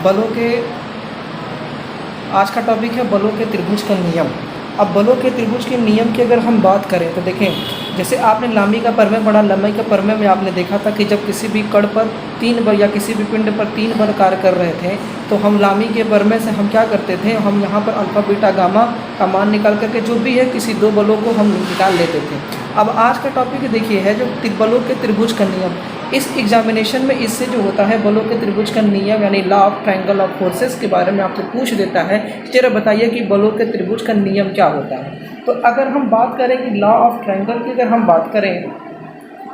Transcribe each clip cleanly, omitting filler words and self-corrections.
बलों के आज का टॉपिक है बलों के त्रिभुज का नियम। अब बलों के त्रिभुज के नियम की अगर हम बात करें तो देखें, जैसे आपने लामी का प्रमेय पढ़ा, लंबाई का प्रमेय में आपने देखा था कि जब किसी भी कण पर 3 बल या किसी भी पिंड पर 3 बल कार्य कर रहे थे तो हम लामी के प्रमेय से हम क्या करते थे, हम यहाँ पर अल्फा बीटा गामा का मान निकाल करके जो भी है किसी 2 बलों को हम निकाल लेते थे। अब आज का टॉपिक देखिए है जो बलों के त्रिभुज का नियम। इस एग्जामिनेशन में इससे जो होता है बलों के त्रिभुज का नियम यानी law of triangle of forces के बारे में आपसे पूछ देता है, जरा बताइए कि बलों के त्रिभुज का नियम क्या होता है। तो अगर हम बात करें कि लॉ ऑफ ट्रायंगल की अगर हम बात करें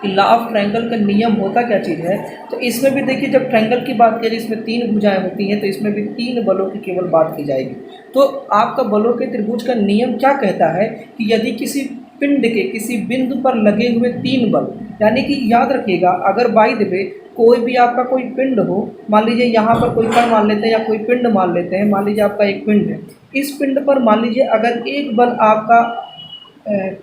कि लॉ ऑफ ट्रायंगल का नियम होता क्या चीज़ है, तो इसमें भी देखिए जब ट्रायंगल की बात करें इसमें 3 भुजाएं होती हैं तो इसमें भी 3 बलों की केवल बात की जाएगी। तो आपका बलों के त्रिभुज का नियम क्या कहता है कि यदि किसी पिंड के किसी बिंदु पर लगे हुए 3 बल, यानी कि याद रखिएगा अगर बाई द वे कोई भी आपका कोई पिंड हो, मान लीजिए यहाँ पर कोई कण मान लेते हैं या कोई पिंड मान लेते हैं, मान लीजिए आपका एक पिंड है, इस पिंड पर मान लीजिए अगर एक बल आपका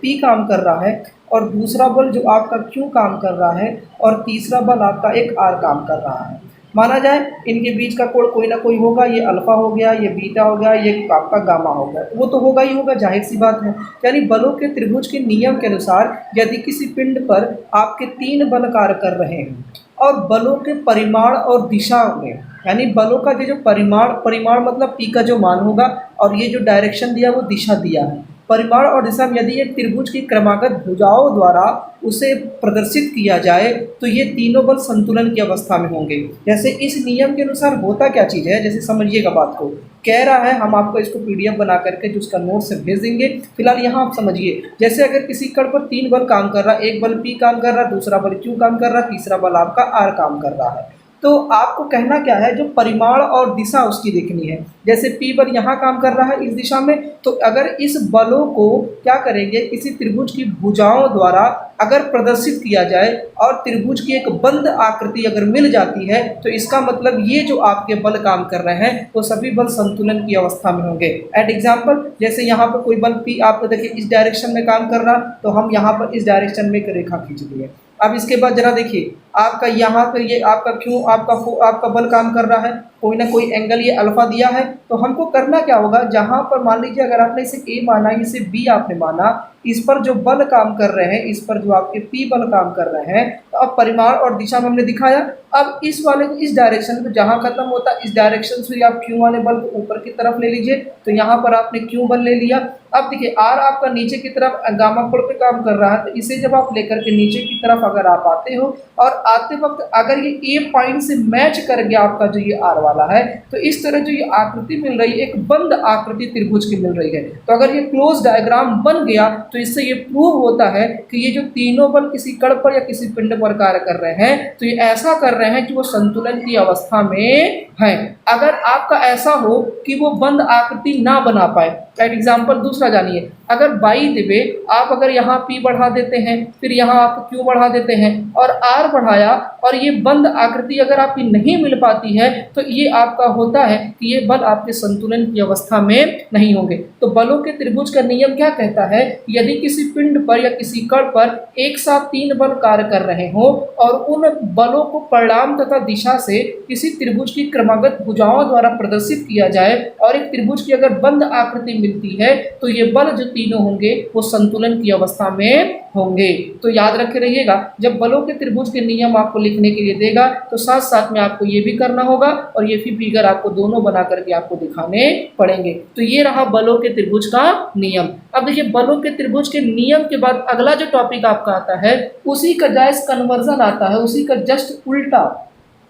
P काम कर रहा है और दूसरा बल जो आपका Q काम कर रहा है और तीसरा बल आपका एक R काम कर रहा है, माना जाए इनके बीच का कोण कोई ना कोई होगा, ये अल्फा हो गया, ये बीटा हो गया, ये आपका गामा हो गया, वो तो होगा ही होगा, जाहिर सी बात है। यानी बलों के त्रिभुज के नियम के अनुसार यदि किसी पिंड पर आपके 3 बल कार्य कर रहे हैं और बलों के परिमाण और दिशा में, यानी बलों का जो परिमाण मतलब P का जो मान होगा और ये जो डायरेक्शन दिया वो दिशा दिया है, परिमाण और दिशा में यदि एक त्रिभुज की क्रमागत भुजाओं द्वारा उसे प्रदर्शित किया जाए तो ये तीनों बल संतुलन की अवस्था में होंगे। जैसे इस नियम के अनुसार होता क्या चीज़ है, जैसे समझिएगा बात को, कह रहा है हम आपको इसको PDF बना करके जो उसका नोट से भेज देंगे, फिलहाल यहाँ आप समझिए। जैसे अगर किसी कण पर 3 बल काम कर रहा है, एक बल P काम कर रहा है, दूसरा बल Q काम कर रहा है, तीसरा बल आपका R काम कर रहा है, तो आपको कहना क्या है, जो परिमाण और दिशा उसकी देखनी है। जैसे P बल यहाँ काम कर रहा है इस दिशा में, तो अगर इस बलों को क्या करेंगे, किसी त्रिभुज की भुजाओं द्वारा अगर प्रदर्शित किया जाए और त्रिभुज की एक बंद आकृति अगर मिल जाती है तो इसका मतलब ये जो आपके बल काम कर रहे हैं वो सभी बल संतुलन की अवस्था में होंगे। एट एग्जाम्पल, जैसे यहाँ पर कोई बल P आपको देखिए इस डायरेक्शन में काम कर रहा, तो हम यहाँ पर इस डायरेक्शन में एक रेखा खींच दिए। अब इसके बाद जरा देखिए आपका यहाँ पर ये आपका क्यों आपका बल काम कर रहा है, कोई ना कोई एंगल ये अल्फा दिया है, तो हमको करना क्या होगा, जहाँ पर मान लीजिए अगर आपने इसे A माना, इसे B आपने माना, इस पर जो बल काम कर रहे हैं, इस पर जो आपके P बल काम कर रहे हैं, तो अब परिमाण और दिशा में हमने दिखाया। अब इस वाले को इस डायरेक्शन में जहाँ खत्म होता है इस डायरेक्शन से आप Q वाले बल को ऊपर की तरफ ले लीजिए, तो यहाँ पर आपने Q बल ले लिया। अब देखिए R आपका नीचे की तरफ गामा कोण पे काम कर रहा है, तो इसे जब आप लेकर के नीचे की तरफ अगर आप आते हो और आते वक्त अगर ये A पॉइंट से मैच कर गया आपका जो ये R वाला है, तो इस तरह जो ये आकृति मिल रही है एक बंद आकृति त्रिभुज की मिल रही है। तो अगर ये क्लोज डायग्राम बन गया तो इससे ये प्रूव होता है कि ये जो तीनों बल किसी कण पर या किसी पिंड पर कार्य कर रहे हैं तो ये ऐसा कर रहे हैं कि वो संतुलन की अवस्था में है। अगर आपका ऐसा हो कि वो बंद आकृति ना बना पाए, फॉर एग्जाम्पल दूसरा जानिए, अगर बाई द वे आप अगर यहाँ P बढ़ा देते हैं, फिर यहाँ आप Q बढ़ा देते हैं और R बढ़ाया और ये बंद आकृति अगर आपकी नहीं मिल पाती है तो ये आपका होता है कि ये बल आपके संतुलन की अवस्था में नहीं होंगे। तो बलों के त्रिभुज का नियम क्या कहता है, यदि किसी पिंड पर या किसी कण पर एक साथ 3 बल कार्य कर रहे हो और उन बलों को परिणाम तथा दिशा से किसी त्रिभुज की क्रमागत भुजाओं द्वारा प्रदर्शित किया जाए और एक त्रिभुज की अगर बंद आकृति मिलती है तो ये बल जो तीनों होंगे वो संतुलन की अवस्था में होंगे। तो याद रखे रहिएगा, जब बलों के त्रिभुज के नियम आपको लिखने के लिए देगा तो साथ साथ में आपको ये भी करना होगा और ये फिगर आपको दोनों बना करके आपको दिखाने पड़ेंगे। तो ये रहा बलों के त्रिभुज का नियम। अब देखिए बलों के त्रिभुज के नियम के बाद अगला जो टॉपिक आपका आता है उसी का जायज कन्वर्जन आता है, उसी का जस्ट उल्टा,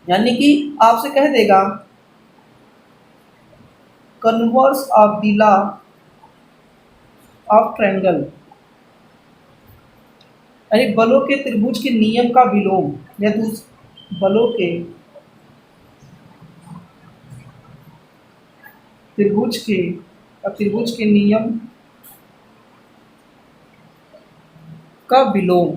यानी कि आपसे कह देगा converse of the law of triangle, यानी बलों के त्रिभुज के नियम का विलोम या बलों के त्रिभुज के नियम का विलोम।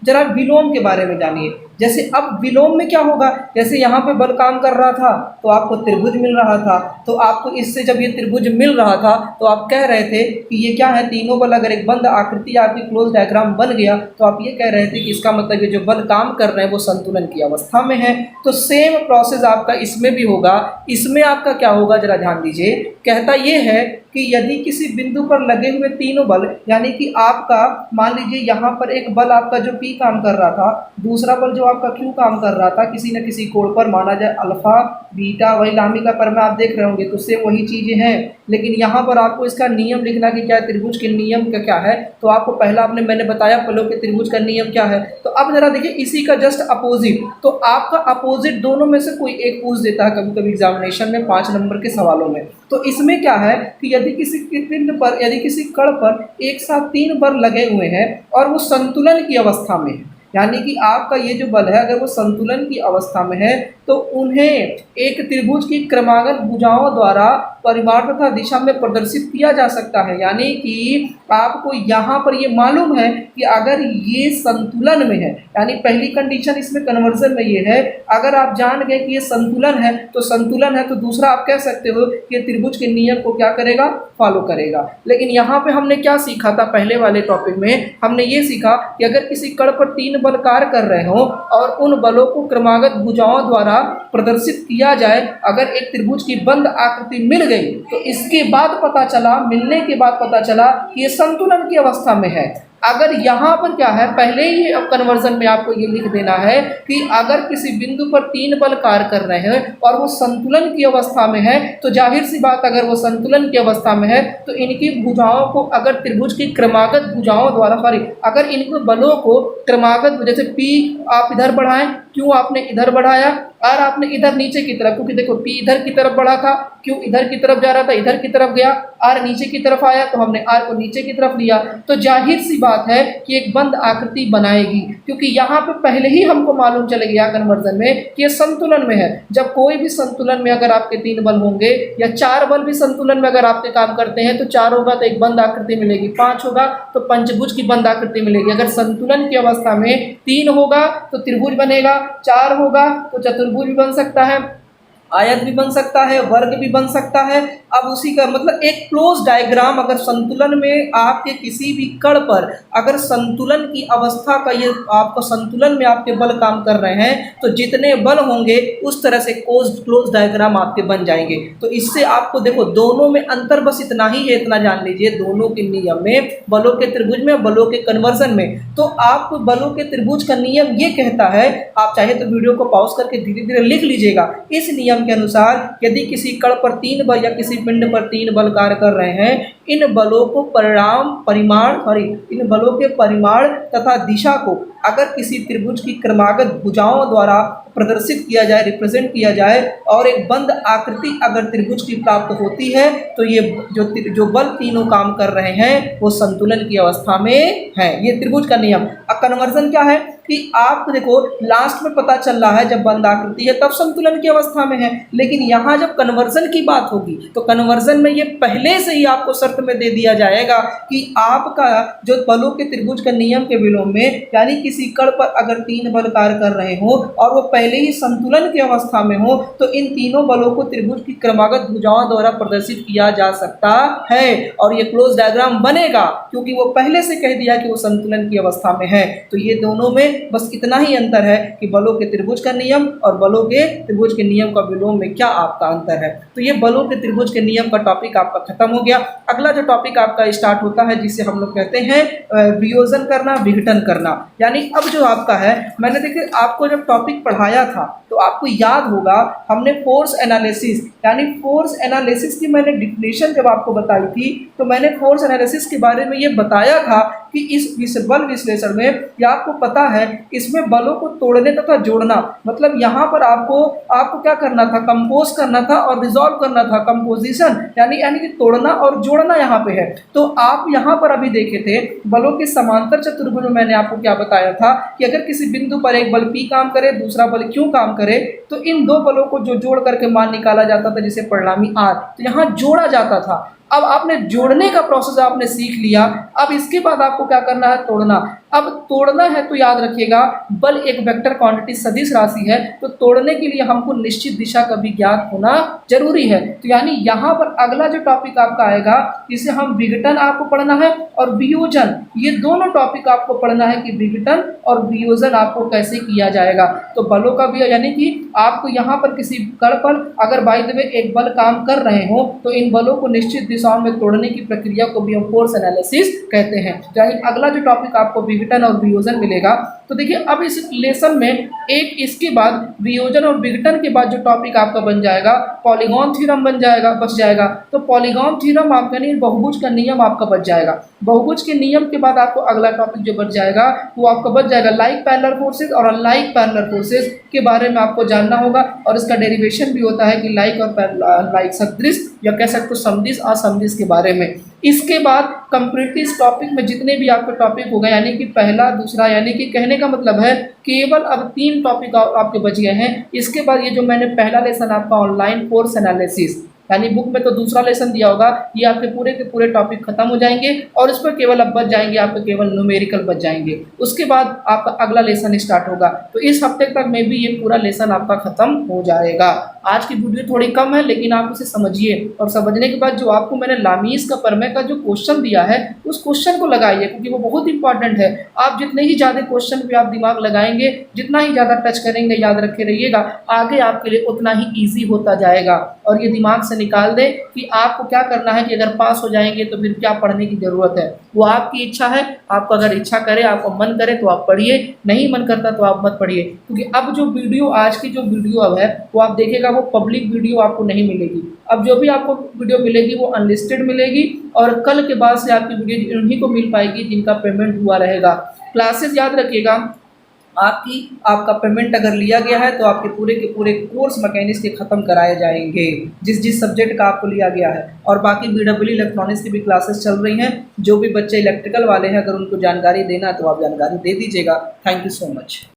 जरा विलोम के बारे में जानिए। जैसे अब विलोम में क्या होगा, जैसे यहाँ पे बल काम कर रहा था तो आपको त्रिभुज मिल रहा था, तो आपको इससे जब ये त्रिभुज मिल रहा था तो आप कह रहे थे कि ये क्या है, तीनों बल अगर एक बंद आकृति आपकी क्लोज डायग्राम बन गया तो आप ये कह रहे थे कि इसका मतलब ये जो बल काम कर रहे हैं वो संतुलन की अवस्था में है। तो सेम प्रोसेस आपका इसमें भी होगा। इसमें आपका क्या होगा जरा ध्यान दीजिए, कहता ये है कि यदि किसी बिंदु पर लगे हुए तीनों बल, यानी कि आपका मान लीजिए यहाँ पर एक बल आपका जो P काम कर रहा था, दूसरा बल जो आपका Q काम कर रहा था, किसी न किसी कोण पर माना जाए अल्फा बीटा, वही लामी का परिमेय आप देख रहे होंगे, तो सेम वही चीज़ें हैं। लेकिन यहाँ पर आपको इसका नियम लिखना कि क्या त्रिभुज के नियम का क्या है, तो आपको पहला मैंने बताया बलों के त्रिभुज का नियम क्या है। तो अब जरा देखिए इसी का जस्ट अपोजिट, तो आपका अपोजिट दोनों में से कोई एक पूछ देता है कभी कभी एग्जामिनेशन में 5 नंबर के सवालों में। तो इसमें क्या है कि यदि किसी पिंड पर, यदि किसी कण पर एक साथ 3 बल लगे हुए हैं और वो संतुलन की अवस्था में है, यानी कि आपका ये जो बल है अगर वो संतुलन की अवस्था में है तो उन्हें एक त्रिभुज की क्रमागत भुजाओं द्वारा परिमाण तथा दिशा में प्रदर्शित किया जा सकता है। यानी कि आपको यहाँ पर ये मालूम है कि अगर ये संतुलन में है, यानी पहली कंडीशन इसमें कन्वर्जन में ये है, अगर आप जान गए कि ये संतुलन है तो संतुलन है, तो दूसरा आप कह सकते हो कि त्रिभुज के नियम को क्या करेगा, फॉलो करेगा। लेकिन यहाँ पे हमने क्या सीखा था, पहले वाले टॉपिक में हमने ये सीखा कि अगर किसी कण पर 3 बल कार्य कर रहे हो और उन बलों को क्रमागत भुजाओं द्वारा प्रदर्शित किया जाए, अगर एक त्रिभुज की बंद आकृति मिल गई तो इसके बाद पता चला, मिलने के बाद पता चला कि ये संतुलन की अवस्था में है। अगर यहाँ पर क्या है, पहले ही अब कन्वर्जन में आपको ये लिख देना है कि अगर किसी बिंदु पर 3 बल कार्य कर रहे हैं और वो संतुलन की अवस्था में है, तो जाहिर सी बात अगर वो संतुलन की अवस्था में है तो इनकी भुजाओं को अगर त्रिभुज की क्रमागत भुजाओं द्वारा, सॉरी अगर इनको बलों को क्रमागत, जैसे P आप इधर बढ़ाएं, Q आपने इधर बढ़ाया, R आपने इधर नीचे की तरफ, क्योंकि देखो P इधर की तरफ बढ़ा था, Q इधर की तरफ जा रहा था, इधर की तरफ गया, R नीचे की तरफ आया तो हमने R को नीचे की तरफ लिया, तो जाहिर सी बात है कि एक बंद आकृति बनाएगी, क्योंकि यहाँ पे पहले ही हमको मालूम चल गया कन्वर्जन में कि ये संतुलन में है। जब कोई भी संतुलन में अगर आपके 3 बल होंगे या 4 बल भी संतुलन में अगर आपके काम करते हैं तो 4 होगा तो एक बंद आकृति मिलेगी, 5 होगा तो पंचभुज की बंद आकृति मिलेगी। अगर संतुलन की अवस्था में 3 होगा तो त्रिभुज बनेगा, 4 होगा तो चतुर्भुज भी बन सकता है, आयत भी बन सकता है, वर्ग भी बन सकता है। अब उसी का मतलब एक क्लोज डायग्राम अगर संतुलन में आपके किसी भी कण पर अगर संतुलन की अवस्था का ये आपको संतुलन में आपके बल काम कर रहे हैं तो जितने बल होंगे उस तरह से क्लोज डायग्राम आपके बन जाएंगे। तो इससे आपको देखो दोनों में अंतर बस इतना ही है, इतना जान लीजिए, दोनों के नियम में, बलों के त्रिभुज में, बलों के कन्वर्जन में। तो आपको बलों के त्रिभुज का नियम ये कहता है, आप चाहे तो वीडियो को पॉज करके धीरे धीरे लिख लीजिएगा, इस नियम के अनुसार यदि किसी कण पर 3 बल या किसी पिंड पर 3 बल कार्य कर रहे हैं, इन बलों को इन बलों के परिमाण तथा दिशा को अगर किसी त्रिभुज की क्रमागत भुजाओं द्वारा प्रदर्शित किया जाए, रिप्रेजेंट किया जाए और एक बंद आकृति अगर त्रिभुज की प्राप्त होती है तो ये जो बल तीनों काम कर रहे हैं वो संतुलन की अवस्था में है। ये त्रिभुज का नियम। अब कन्वर्जन क्या है कि आपको देखो लास्ट में पता चल रहा है जब बंद आकृति है तब संतुलन की अवस्था में है, लेकिन यहाँ जब कन्वर्जन की बात होगी तो कन्वर्जन में ये पहले से ही आपको शर्त में दे दिया जाएगा कि आपका जो बलों के त्रिभुज के नियम के विलोम में, यानी किसी कण पर अगर 3 बल कार्य कर रहे हो और वो पहले ही संतुलन की अवस्था में हो तो इन तीनों बलों को त्रिभुज की क्रमागत भुजाओं द्वारा प्रदर्शित किया जा सकता है और ये क्लोज डायग्राम बनेगा, क्योंकि वो पहले से कह दिया कि वो संतुलन की अवस्था में है। तो ये दोनों में बस इतना ही अंतर है कि बलों के त्रिभुज का नियम और बलों के त्रिभुज के नियम का विलोम में क्या आपका अंतर है। तो ये बलों के त्रिभुज के नियम का टॉपिक आपका खत्म हो गया। अगला जो टॉपिक आपका स्टार्ट होता है जिसे हम लोग कहते हैं वियोजन करना, विघटन करना। यानी अब जो आपका है, मैंने देखिए आपको जब टॉपिक पढ़ाया था तो आपको याद होगा हमने फोर्स एनालिसिस, यानी फोर्स एनालिसिस की मैंने डिफिनेशन जब आपको बताई थी तो मैंने फोर्स एनालिसिस के बारे में ये बताया था कि इस बल विश्लेषण में या आपको पता है इसमें बलों को तोड़ने तथा जोड़ना, मतलब यहाँ पर आपको क्या करना था, कंपोज करना था और रिजॉल्व करना था, कंपोजिशन यानी कि तोड़ना और जोड़ना यहाँ पे है। तो आप यहाँ पर अभी देखे थे बलों के समांतर चतुर्भुज में मैंने आपको क्या बताया था कि अगर किसी बिंदु पर एक बल P काम करे, दूसरा बल Q काम करे तो इन दो बलों को जो जोड़ करके मान निकाला जाता था जिसे परिणामी R, तो यहाँ जोड़ा जाता था। अब आपने जोड़ने का प्रोसेस आपने सीख लिया, अब इसके बाद आपको क्या करना है, तोड़ना। अब तोड़ना है तो याद रखिएगा बल एक वेक्टर क्वांटिटी सदिश राशि है, तो तोड़ने के लिए हमको निश्चित दिशा का भी ज्ञात होना जरूरी है। तो यानी यहाँ पर अगला जो टॉपिक आपका आएगा इसे हम विघटन आपको पढ़ना है और वियोजन, ये दोनों टॉपिक आपको पढ़ना है कि विघटन और वियोजन आपको कैसे किया जाएगा। तो बलों का भी यानी कि आपको यहाँ पर किसी कण पर अगर बाय द वे एक बल काम कर रहे हो तो इन बलों को निश्चित दिशाओं में तोड़ने की प्रक्रिया को भी हम फोर्स एनालिसिस कहते हैं। यानी अगला जो टॉपिक आपको विघटन और वियोजन मिलेगा। तो देखिए अब इस लेसन में एक इसके बाद वियोजन और विघटन के बाद जो टॉपिक आपका बन जाएगा पॉलीगॉन थ्योरम बन जाएगा, बच जाएगा। तो पॉलीगॉन थ्योरम आपका नहीं, बहुभुज का नियम आपका बच जाएगा। बहुभुज के नियम के बाद आपको अगला टॉपिक जो बच जाएगा वो आपका बच जाएगा लाइक पैरेलल फोर्सेज और अनलाइक पैरेलल फोर्सेज के बारे में आपको जानना होगा। और इसका डेरिवेशन भी होता है कि लाइक और लाइक सदृश या कह सकते हो समदिश असमदिश के बारे में। इसके बाद कंप्लीटली इस टॉपिक में जितने भी आपके टॉपिक हो गए यानी कि पहला दूसरा, यानी कि कहने का मतलब है केवल अब 3 टॉपिक आपके बच गए हैं। इसके बाद ये जो मैंने पहला लेसन आपका ऑनलाइन फोर्स एनालिसिस, यानी बुक में तो दूसरा लेसन दिया होगा, ये आपके पूरे के पूरे टॉपिक खत्म हो जाएंगे और इस पर केवल अब बच जाएंगे आपके केवल न्यूमेरिकल बच जाएंगे। उसके बाद आपका अगला लेसन स्टार्ट होगा। तो इस हफ्ते तक में भी ये पूरा लेसन आपका खत्म हो जाएगा। आज की वीडियो थोड़ी कम है लेकिन आप उसे समझिए और समझने के बाद जो आपको मैंने लामीस का प्रमेय का जो क्वेश्चन दिया है उस क्वेश्चन को लगाइए क्योंकि वो बहुत इंपॉर्टेंट है। आप जितने ही ज़्यादा क्वेश्चन पे आप दिमाग लगाएंगे, जितना ही ज़्यादा टच करेंगे, याद रखे रहिएगा, आगे आपके लिए उतना ही ईजी होता जाएगा। और ये दिमाग से निकाल दे कि आपको क्या करना है कि अगर पास हो जाएंगे तो फिर क्या पढ़ने की ज़रूरत है। वो आपकी इच्छा है, आपको अगर इच्छा करे, आपको मन करे तो आप पढ़िए, नहीं मन करता तो आप मत पढ़िए। क्योंकि अब जो वीडियो आज की जो वीडियो अब है वो आप देखिएगा वो पब्लिक वीडियो आपको नहीं मिलेगी। अब जो भी आपको वीडियो मिलेगी वो अनलिस्टेड मिलेगी और कल के बाद से आपकी वीडियो उन्हीं को मिल पाएगी जिनका पेमेंट हुआ रहेगा। क्लासेस याद रखिएगा आपका पेमेंट अगर लिया गया है तो आपके पूरे के पूरे कोर्स मैकेनिक्स के ख़त्म कराए जाएंगे जिस सब्जेक्ट का आपको लिया गया है। और बाकी BEE इलेक्ट्रॉनिक्स की भी क्लासेस चल रही हैं। जो भी बच्चे इलेक्ट्रिकल वाले हैं अगर उनको जानकारी देना है तो आप जानकारी दे दीजिएगा। Thank you so much.